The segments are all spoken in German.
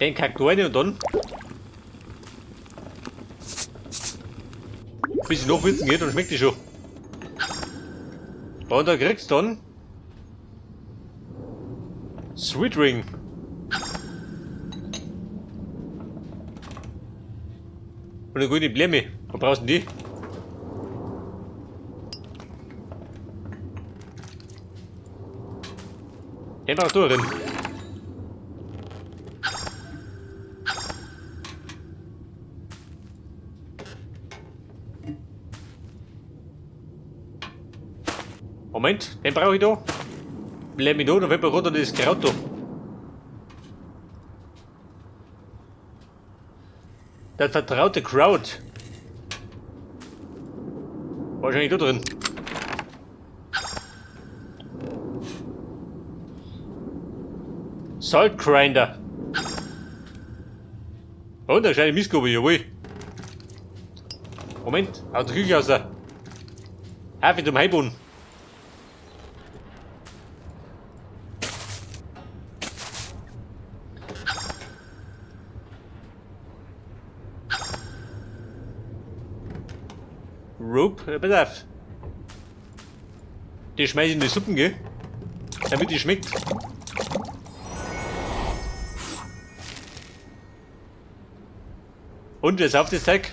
Den kackt rein und dann. Bis ich noch witzen geht, dann schmeckt die schon. Und da kriegst du dann. Sweet Ring. Und eine gute Blemme. Was brauchst du denn die? Temperaturen. Moment, den brauche ich da. Blemme da, dann wird man runter das Kraut da. Das vertraute Kraut. Wahrscheinlich da drin. Salt Grinder. Und eine kleine Mistgabel, jawohl. Moment, aus der Küche raus. Hafer zum Heimbauen. Rope, pass auf. Die schmeiß ich in die Suppen, gell? Damit die schmeckt. Und wer sauft das Zeug?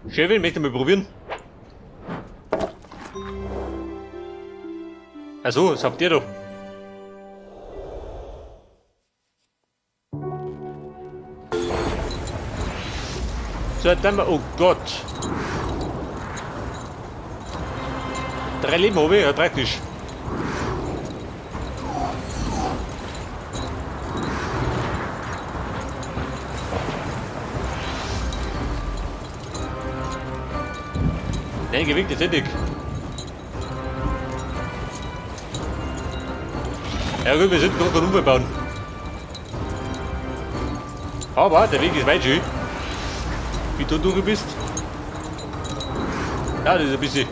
Chevin, möchte mal probieren? Achso, das habt ihr doch. So, dann mal. Oh Gott. 3 Leben habe ich, ja, praktisch. Nein, gewinkt ist endlich. Ja gut, wir sind noch einen Unfall bauen. Aber der Weg ist weit schön. Wie du durch bist. Ja, das ist ein bisschen.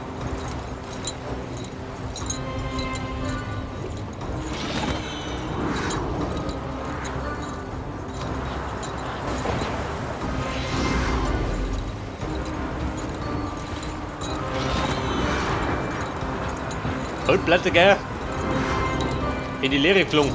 Halt, Platte, gell? In die Leere geflogen.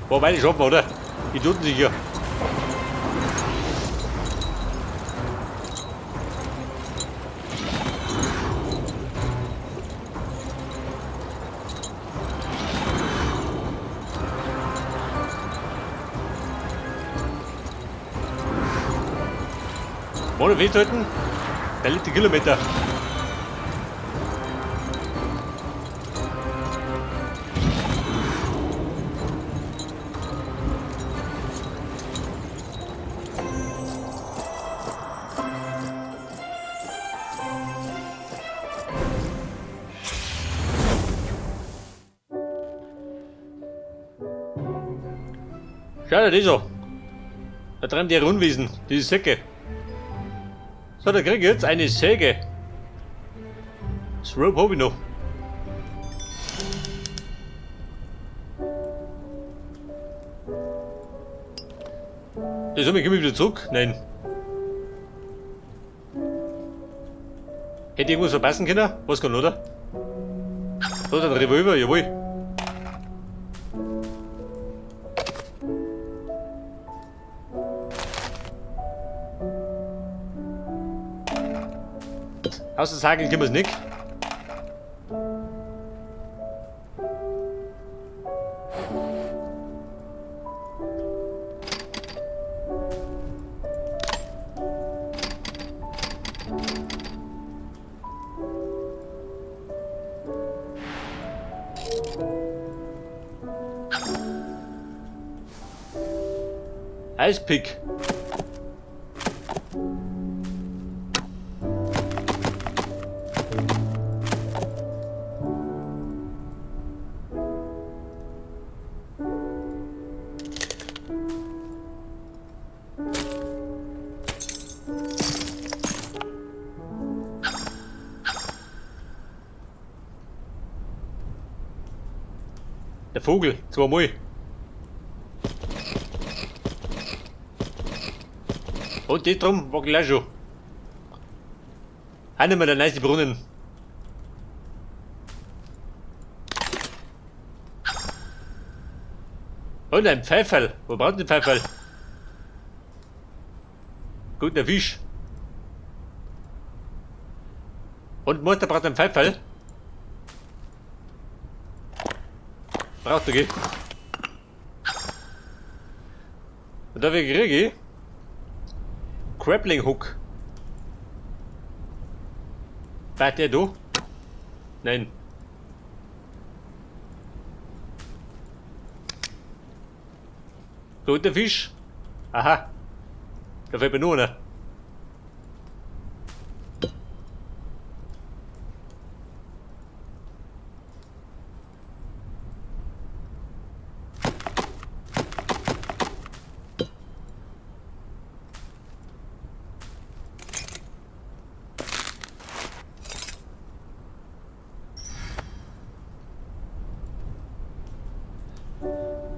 Boah, meine schaffen wir, oder? Die tun sich hier. Ohne festhalten, der letzte Kilometer. Schau dir das an. Da dran die Rundwiesen, diese Säcke. So, da krieg ich jetzt eine Säge. Das Rope habe ich noch. Das habe ich wieder zurück. Nein. Hätte ich irgendwas verpassen können? Was kann, oder? Da ist ein Revolver, jawohl. Außer sagen können wir es nicht. Eispick. Der Vogel, zweimal. Und das drum war gleich schon. Auch nicht mehr der nice Brunnen. Und ein Pfeiferl. Wo braucht ein Pfeiferl? Gut, der Fisch. Und Mutter braucht ein Pfeiferl. Braucht er, gell? Und dafür kriege ich Grappling Hook. War der da? Nein. Guter Fisch. Aha. Da fällt mir nur einer.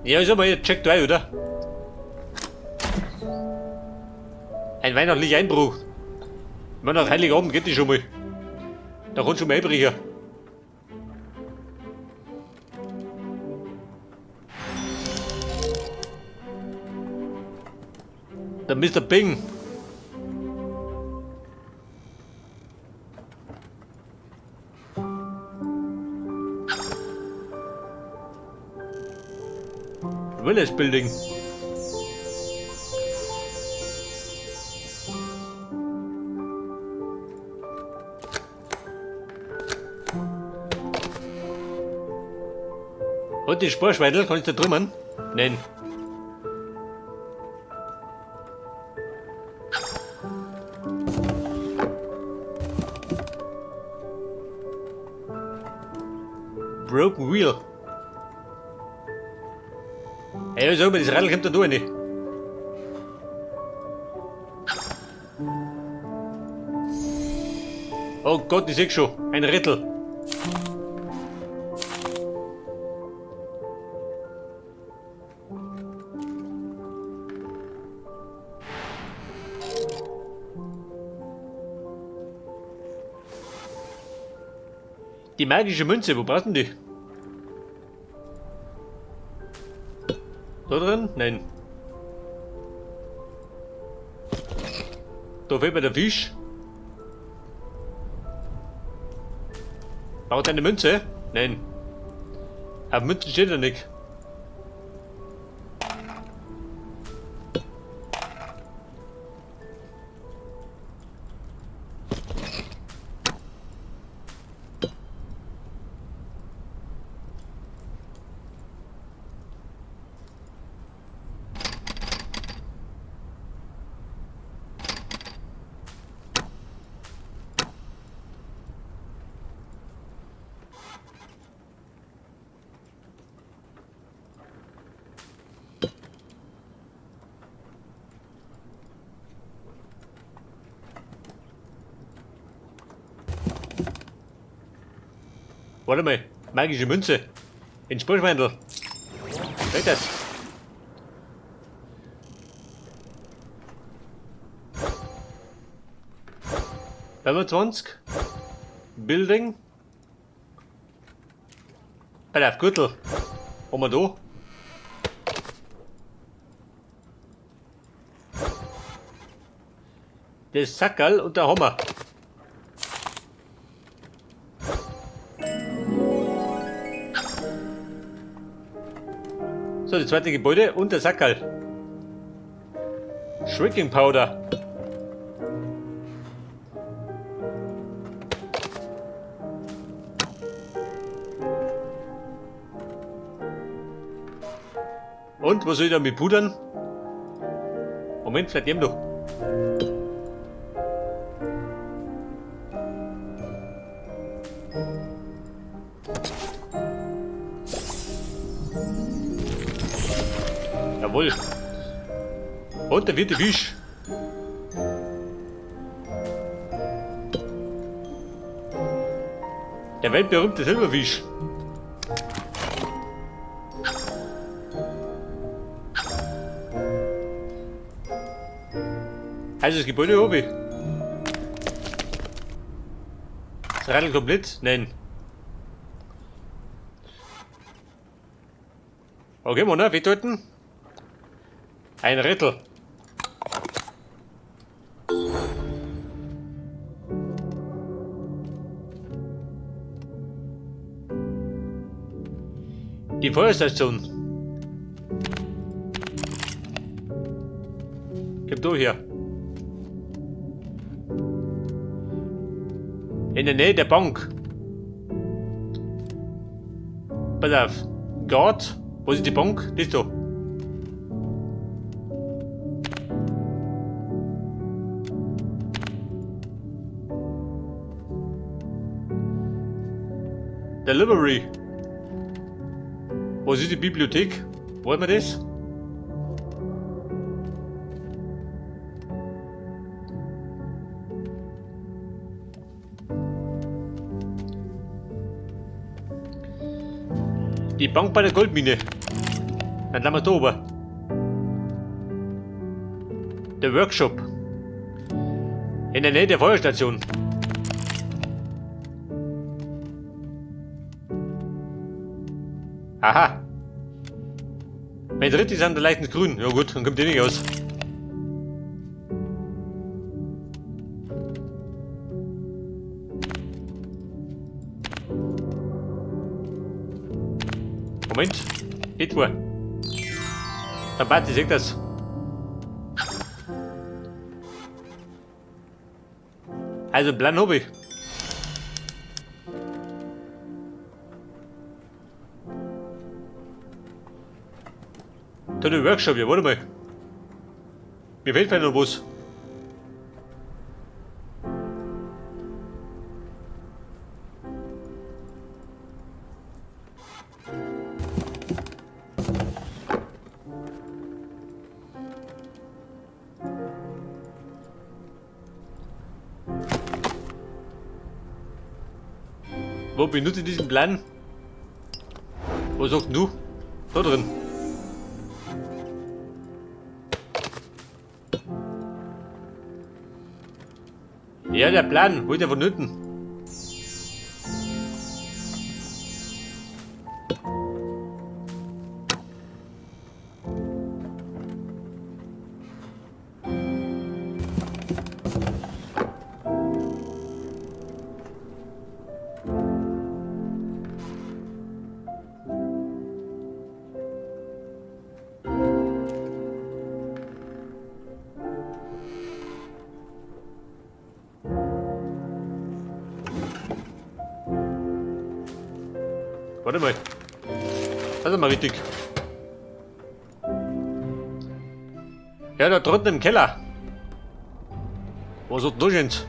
Ja, ist aber jetzt Check 3, oder? Ein weihnachtlicher Einbruch. Wenn nach Heiligabend geht die schon mal. Da kommt schon mal Einbrecher. Der Mr. Bing. Willis Building. Und die Sparschweidel, kann ich da drüben? Nein. Broken Wheel. Ey, sag mal, das Radl kommt da durch nicht. Oh Gott, ich seh schon. Ein Rättel. Die magische Münze, wo brauchst du die? Da drin? Nein. Da fehlt mir der Fisch. Braucht eine Münze? Nein. Auf Münzen steht er nicht. Warte mal, magische Münze. In Spurschweindel. Weg das. Building. Bei auf Gürtel. Haben wir da. Das Sackerl und der Hammer. So, das zweite Gebäude und der Sackerl. Shrinking Powder. Und, was soll ich da mit pudern? Moment, vielleicht nehmen doch. Jawohl. Und der vierte Fisch. Der weltberühmte Silberfisch. Also das Gebäude oben. Das Radl komplett? Nein. Okay, Mona, wie toten? Ein Rätsel. Die Feuerstation. Komm du hier. In der Nähe der Bank. Pass auf. Guard. Wo ist die Bank? Die ist da. Der Library. Wo ist die Bibliothek? Wollen wir das? Die Bank bei der Goldmine. Dann lassen wir da oben. Der Workshop. In der Nähe der Feuerstation. Aha. Mein drittes ist an der leichten grün. Ja gut, dann kommt die nicht aus. Moment. Geht vor. Dann Bart, ich seh das. Also, Plan hab ich. Da der Workshop, ja, warte mal. Mir fehlt vielleicht noch was. Wo benutze ich diesen Plan? Wo sagst du? Da drin. Ja, der Plan. Wo ist der von unten? Warte mal. Das ist mal richtig. Ja, da drunten im Keller. Wo ist der jetzt?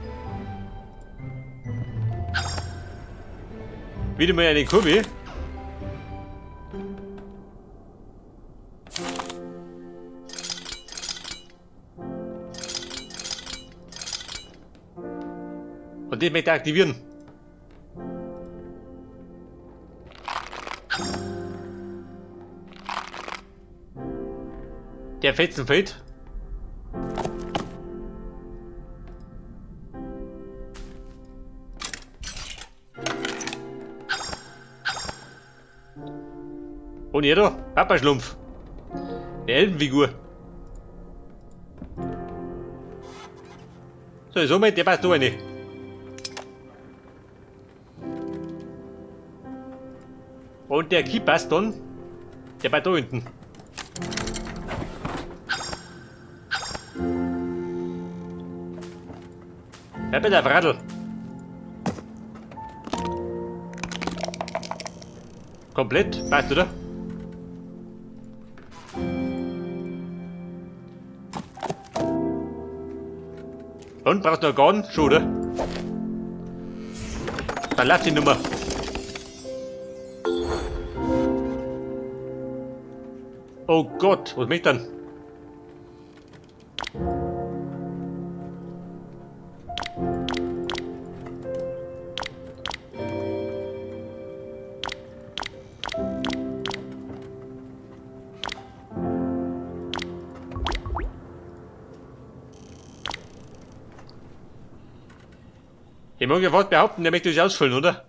Wieder mal eine Kurve. Und den möchte ich aktivieren. Der Fetzen fällt. Und jeder Papa-Schlumpf. Eine Elbenfigur. So, somit, der passt da rein. Und der Key passt dann. Der passt da hinten. Ja, bitte auf Radl. Komplett, passt, oder? Und brauchst du noch Garn? Schon, oder? Dann lass die Nummer. Oh Gott, was mich dann? Ich mag ja fast behaupten, der möchte uns ausfüllen, oder?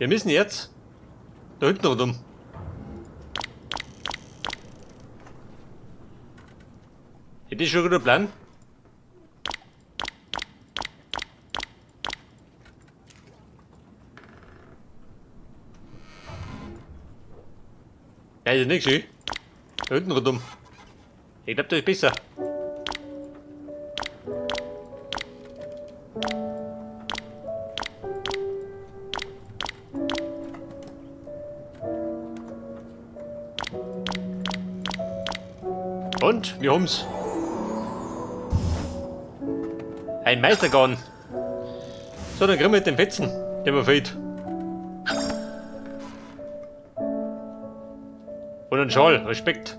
Wir müssen jetzt da hinten rundum. Hätte ich schon einen guten Plan? Ja, ist nicht schön. Da hinten rundum. Ich glaube, das ist besser. Und wir haben's. Ein Meistergarn. So, dann kriegen wir den Fetzen, der mir fehlt. Und einen Schal, Respekt.